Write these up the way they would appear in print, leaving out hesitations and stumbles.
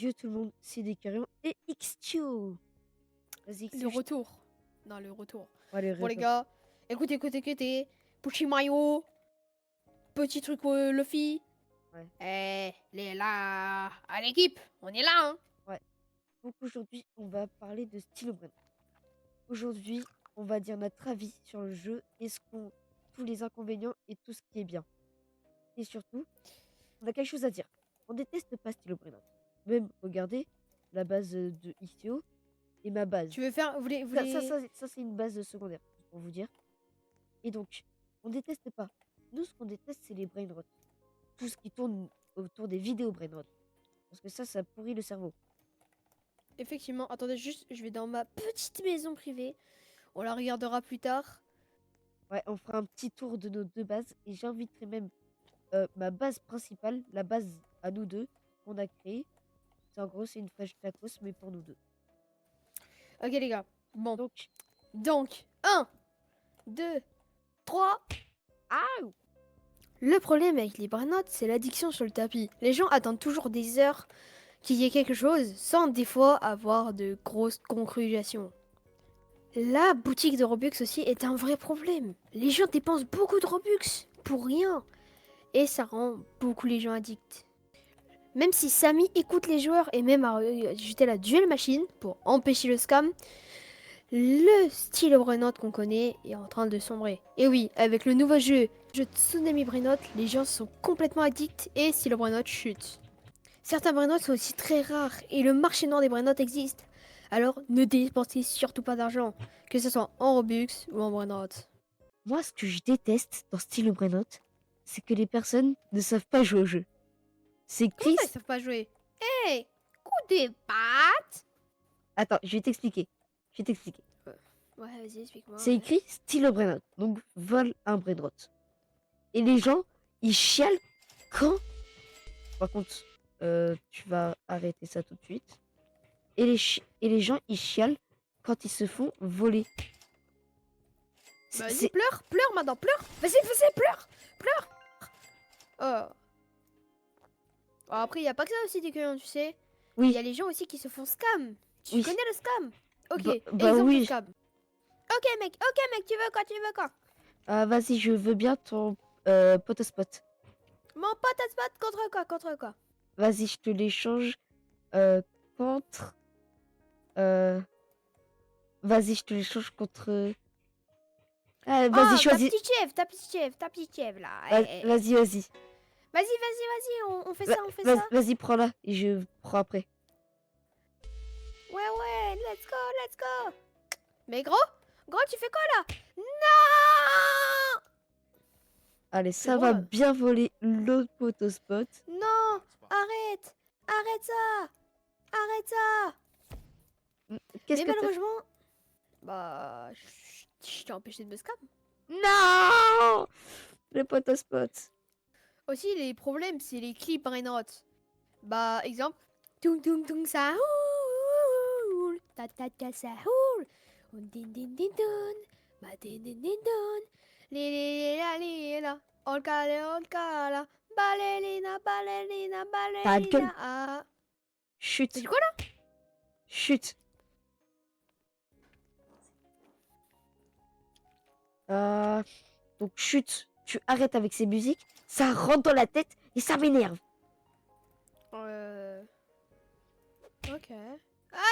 Adieu tout le monde, c'est Decarion et Xtio. Vas-y, Le Xtio. retour. Non, le retour. Allez, Bon, les gars, écoutez. Puchimayo. Petit truc Luffy. Ouais. Là, à l'équipe, on est là, hein. Ouais. Donc aujourd'hui, on va parler de Stylo Brain. Aujourd'hui, on va dire notre avis sur le jeu et tous les inconvénients et tout ce qui est bien. Et surtout, on a quelque chose à dire. On déteste pas Stylo Brain. Même, regardez, la base de Xtio et ma base. Tu veux faire... Ça, c'est une base secondaire, juste pour vous dire. Et donc, on déteste pas. Nous, ce qu'on déteste, c'est les brain rot. Tout ce qui tourne autour des vidéos brain rot. Parce que ça pourrit le cerveau. Effectivement, attendez juste, je vais dans ma petite maison privée. On la regardera plus tard. Ouais, on fera un petit tour de nos deux bases. Et j'inviterai même ma base principale, la base à nous deux, qu'on a créée. En gros, c'est une fresh tacos, mais pour nous deux. Ok, les gars. Bon. Donc, 1, 2, 3. ah, Le problème avec les brainottes, c'est l'addiction sur le tapis. Les gens attendent toujours des heures qu'il y ait quelque chose, sans des fois avoir de grosses conclusions. La boutique de Robux aussi est un vrai problème. Les gens dépensent beaucoup de Robux pour rien. Et ça rend beaucoup les gens addicts. Même si Samy écoute les joueurs et même a ajouté la duel machine pour empêcher le scam, le style Brainotte qu'on connaît est en train de sombrer. Et oui, avec le nouveau jeu Tsunami Brainotte, les gens sont complètement addicts et style Brainotte chute. Certains Brainottes sont aussi très rares et le marché noir des Brainottes existe. Alors ne dépensez surtout pas d'argent, que ce soit en Robux ou en Brainotte. moi, ce que je déteste dans Stylo Brain Rot, c'est que les personnes ne savent pas jouer au jeu. C'est Comment écrit. ça ils savent pas jouer? Hey, coup des pattes. Attends, je vais t'expliquer. Ouais, vas-y, explique-moi. C'est Ouais. écrit Stylo Brainrot, donc vole un Brainrot. Et les gens, ils chialent quand. Par contre, tu vas arrêter ça tout de suite. Et les gens, ils chialent quand ils se font voler. Bah vas-y, C'est. pleure maintenant, pleure. Vas-y, pleure. Oh. Oh, après, il y a pas que ça aussi des clients, tu sais. Il y Oui, a les gens aussi qui se font scam. Tu oui. connais le scam? Ok, Bah exemple de oui. scam. Ok mec, tu veux quoi? Ah, vas-y, je veux bien ton potospot. Mon pote à spot contre quoi? Vas-y, je te l'échange euh, contre. euh, Vas-y, je te l'échange contre. Ah, vas-y, Oh, choisis. ta petite chèvre là. Vas-y, vas-y. Vas-y, on fait ça. Vas-y, prends-la. Et je prends après. Ouais, let's go. Mais gros, tu fais quoi là? Non! Allez, C'est ça bon va là. bien voler l'autre potospot. Non! Arrête ça! Qu'est-ce Mais que t'as. malheureusement, bah, je t'ai empêché de me scam. Non. Le potospot. Aussi, les problèmes, c'est les clips Brainrot. Bah, exemple. Tung tung tung ça houle. Ta ta ta ça houle. Un din din din dun. Ma din din din dun. Li la. Olka la. Ballerina. Ta gueule. Ah. T'as Chut. dit quoi là? Chut. Euh, donc, chut. Tu arrêtes avec ces musiques. Ça rentre dans la tête et ça m'énerve. Ok.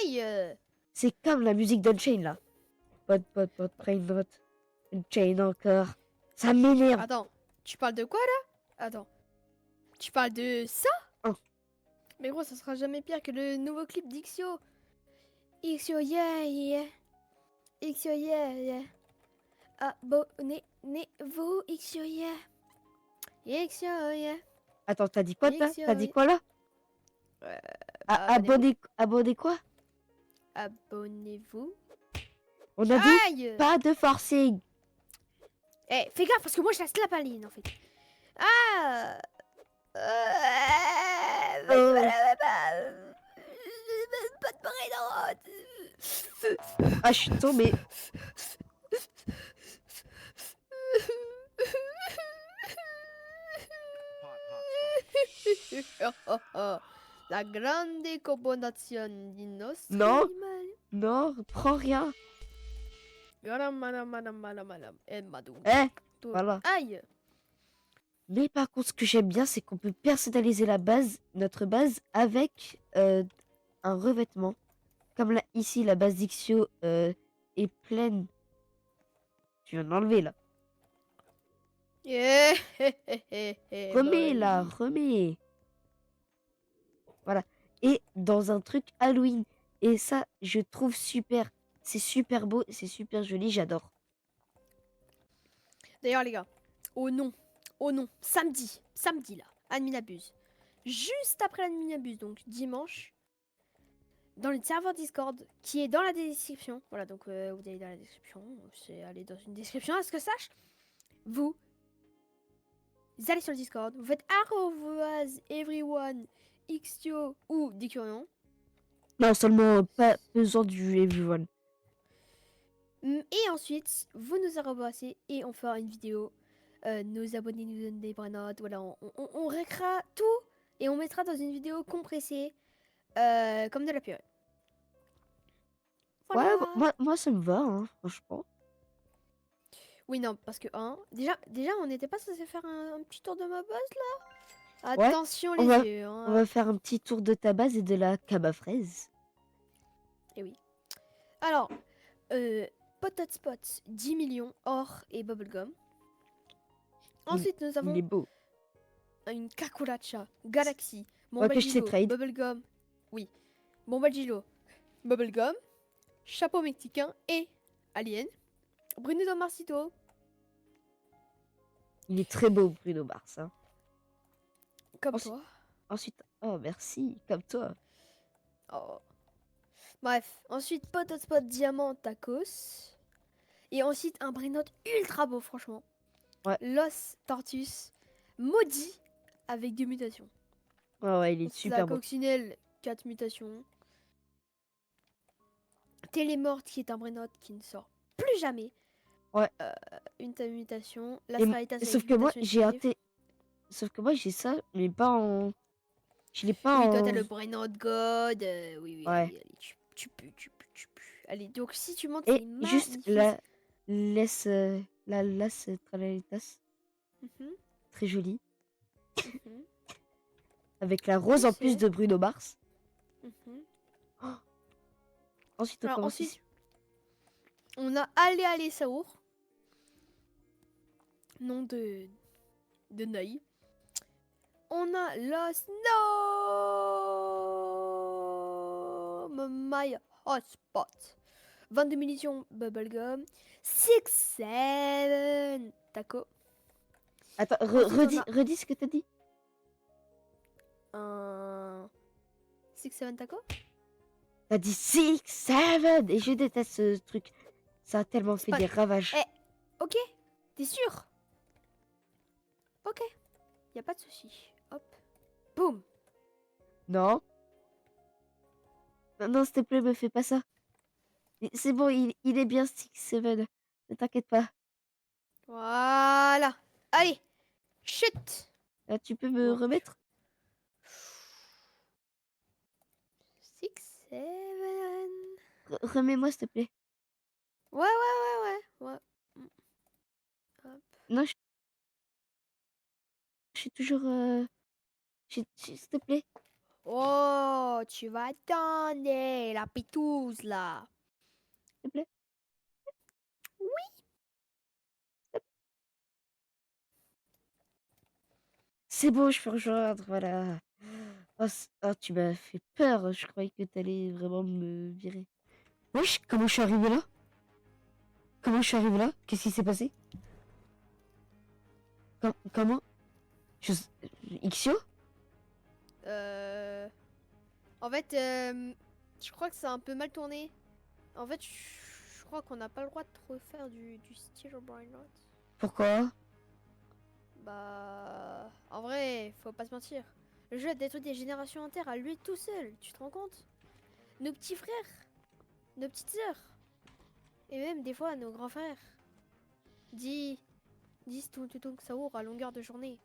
Aïe! C'est comme la musique d'Unchain là. Pot, brain rot. Unchain encore. Ça m'énerve. Attends, tu parles de quoi là? Attends. Tu parles de ça? Oh. Mais gros, ça sera jamais pire que le nouveau clip d'Ixio. Ixio, yeah. Ixio, yeah. Abonnez-vous, Ixio, yeah. Ixio, yeah. Attends, t'as dit quoi, Ixio, t'as dit quoi là? abonnez-vous. Abonnez quoi? Abonnez-vous. On a dit Aïe! pas de forcing. Eh, fais gaffe parce que moi je la slap à ligne en fait. Ah! Pas de brain. Ah, je suis tombée. La grande combinazione di nostri Non. animali. Non, prends rien. Madame, et madou. Eh, Tout. voilà. Aïe. Mais par contre, ce que j'aime bien, c'est qu'on peut personnaliser notre base avec un revêtement. Comme là, ici, la base d'Ixio est pleine. Tu viens de l'enlever là. Yeah. Remets là, Bye. remets. Voilà. Et dans un truc Halloween. Et ça, je trouve super. C'est super beau, c'est super joli, j'adore. D'ailleurs, les gars, oh non, samedi là, Adminabuse. Juste après l'Adminabuse, donc dimanche, dans le serveur Discord qui est dans la description. Voilà, donc vous allez dans la description, c'est aller dans une description, à ce que sache. Vous allez sur le Discord, vous faites @everyone xtio ou Dicurion. Non, seulement pas besoin du everyone. Et ensuite, vous nous arrobassez et on fera une vidéo. Nos abonnés nous donnent des branotes. Voilà, on récra tout et on mettra dans une vidéo compressée comme de la purée. Ouais, Voilà. moi ça me va, hein, franchement. Oui, non, parce que déjà on n'était pas censé faire un petit tour de ma base là. Ouais, Attention on les va, yeux. on Hein. va faire un petit tour de ta base et de la cabane à fraises. Et oui. Alors, Potot Spot, 10 millions, or et bubblegum. Ensuite, nous Il avons est beau. une Kakulacha, Galaxy, Ouais, que je sais Bombadillo, trade. Bubblegum. Oui. Bombadillo, Bubblegum, Chapeau mexicain et Alien. Bruno Marcito, Il est très beau, Bruno Mars. Hein. comme Ensuite, toi. ensuite, oh merci, comme toi. Oh. Bref, ensuite Potot Spot Diamant Tacos. Et ensuite un Brainote ultra beau, franchement. Ouais, Los Tortus, maudit avec 2 mutations. ouais, il est Ensuite la super beau. Coccinelle, 4 mutations. Télémorte qui est un Brainote qui ne sort plus jamais. Ouais. Une mutation. La Et Stralitas avec sauf que moi, mutation j'ai un exclusive. Sauf que moi, j'ai ça, mais pas en. Je l'ai pas Oui, toi t'as en. le Brainote God. Oui, Ouais. allez, tu pues. Allez, donc si tu montes, Et c'est juste magnifique. la Las Tralalitas, Mhm, très jolie. mhm. Avec la Je rose en plus sais. de Bruno Mars. Mhm. Oh, ensuite, on Alors commence ensuite, ici. on a Allez Saour. Nom de Ney. On a Lost No My Hotspot. 22 munitions Bubblegum. 6-7 Taco. Attends, Ensuite on a redis ce que t'as dit. un 6-7 Taco. T'as dit 6, 7 et je déteste ce truc. Ça a tellement C'est fait pas... des ravages. Eh, ok. T'es sûr? Ok. Y a pas de souci. Hop. Boum. Non, non, s'il te plaît, me fais pas ça. C'est bon, il est bien 6, 7. Ne t'inquiète pas. Voilà. Allez. Chut. Tu peux me Donc. remettre? 6-7. Remets-moi, s'il te plaît. Ouais. Mm, hop. Non, je suis toujours. S'il te plaît. Oh, tu vas attendre la pitouze là. S'il te plaît. C'est bon, je peux rejoindre, voilà. Oh, oh, tu m'as fait peur, je croyais que t'allais vraiment me virer. Wesh, comment je suis arrivé là? Comment je suis arrivé là? Qu'est-ce qui s'est passé? Comment? Je... Ixio? En fait, je crois que c'est un peu mal tourné. En fait, je crois qu'on n'a pas le droit de refaire du Steel Brain Rot. Pourquoi? Bah, en vrai, faut pas se mentir. Le jeu a détruit des générations entières à lui tout seul. Tu te rends compte? Nos petits frères, nos petites sœurs, et même des fois nos grands frères. Disent tout Saour à longueur de journée.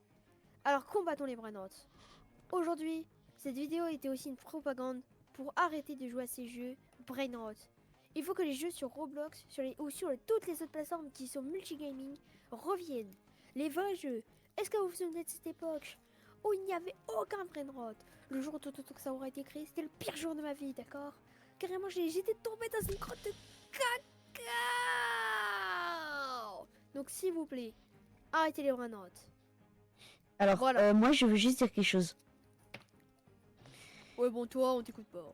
Alors combattons les Brainots. Aujourd'hui, Cette vidéo était aussi une propagande pour arrêter de jouer à ces jeux brain-rot. Il faut que les jeux sur Roblox ou sur toutes les autres plateformes qui sont multigaming reviennent. Les vrais jeux. Est-ce que vous vous souvenez de cette époque où il n'y avait aucun brain-rot? Le jour où ça aura été créé, c'était le pire jour de ma vie, d'accord? Carrément, j'étais tombée dans une grotte de cacao. Donc s'il vous plaît, arrêtez les brain-rot. Alors, Voilà. moi, je veux juste dire quelque chose. Ouais, bon, toi, on t'écoute pas.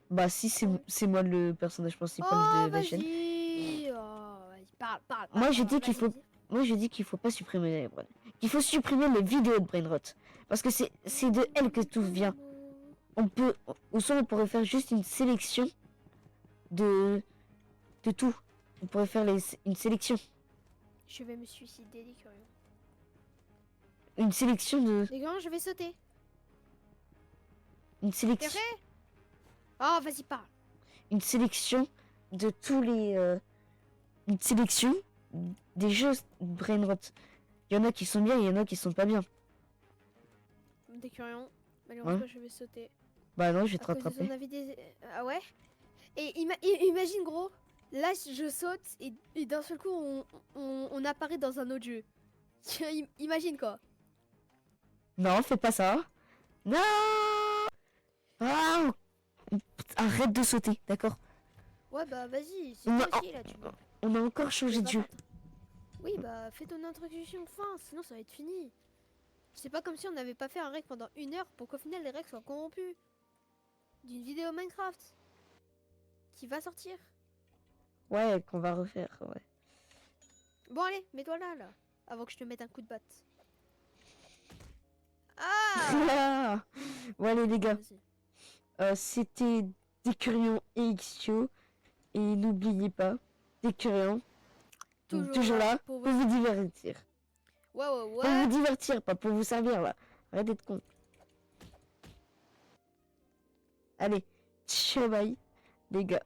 Bah, si, c'est moi le personnage principal Oh, de la chaîne. vas-y. Oh, vas-y, parle. Moi, je parle, dis qu'il vas-y, faut, vas-y. moi, je dis qu'il faut pas supprimer les brain. Qu'il faut supprimer les vidéos de brainrot. Parce que c'est de elles que tout vient. On peut, ou soit on pourrait faire juste une sélection de tout. On pourrait faire une sélection. Je vais me suicider, les curieux. Une sélection de, Les gars, je vais sauter. une T'es sélection, prêt? Oh, vas-y, parle. une sélection de tous les, une sélection des jeux brainrot. Il y en a qui sont bien, il y en a qui sont pas bien. Des curieux. Malheureusement, Ouais. je vais sauter. Bah non, je vais te À cause de rattraper. son avis Ah ouais? Et imagine, gros. Là, je saute et d'un seul coup, on apparaît dans un autre jeu. Imagine quoi. Non, fais pas ça. Non. Ah, arrête de sauter, d'accord? Ouais, bah vas-y, c'est On a, toi aussi là, tu vois. on a encore changé de jeu. Oui, bah fais ton introduction fin, sinon ça va être fini. C'est pas comme si on n'avait pas fait un rec pendant 1 heure pour qu'au final les recs soient corrompus. D'une vidéo Minecraft qui va sortir. Ouais, qu'on va refaire, ouais. Bon allez, mets-toi là, avant que je te mette un coup de batte. Ah Bon allez les gars, Vas-y. c'était Décurion et Xio. Et n'oubliez pas, Décurion, toujours là pour pour vous divertir. Ouais, Pour vous divertir, pas pour vous servir là. Arrête d'être con. Allez, ciao bye les gars.